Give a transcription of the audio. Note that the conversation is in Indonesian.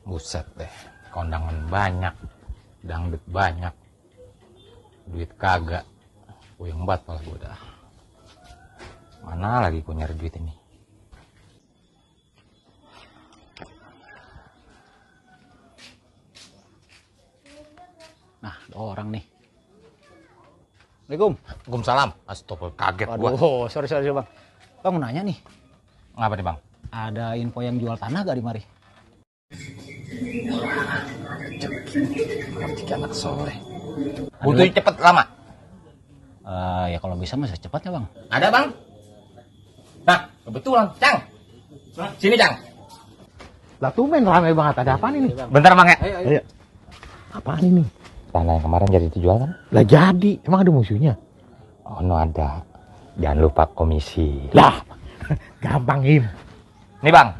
Buset deh, kondangan banyak, dangdut banyak, duit kagak. Puyeng banget malah gue dah. Mana lagi gue nyari duit ini? Nah, ada orang nih. Assalamualaikum. Waalaikumsalam. Astagfirullah, kaget gua. Waduh, sorry bang. Bang mau nanya nih, Ngapa nih bang? ada info yang jual tanah gak di mari? Rezeki anak sore. Butuh cepet lama? Ya kalau bisa mah secepatnya bang. Ada bang? Nah, kebetulan, Cang. Sini Cang. Lah tumben ramai banget, ada apaan ini? Bentar bang ya. Ayo. Apaan ini? Tanah yang kemarin jadi dijual kan? Lah jadi, emang ada musuhnya? Oh no ada. Jangan lupa komisi. Lah, gampang Im. Nih bang,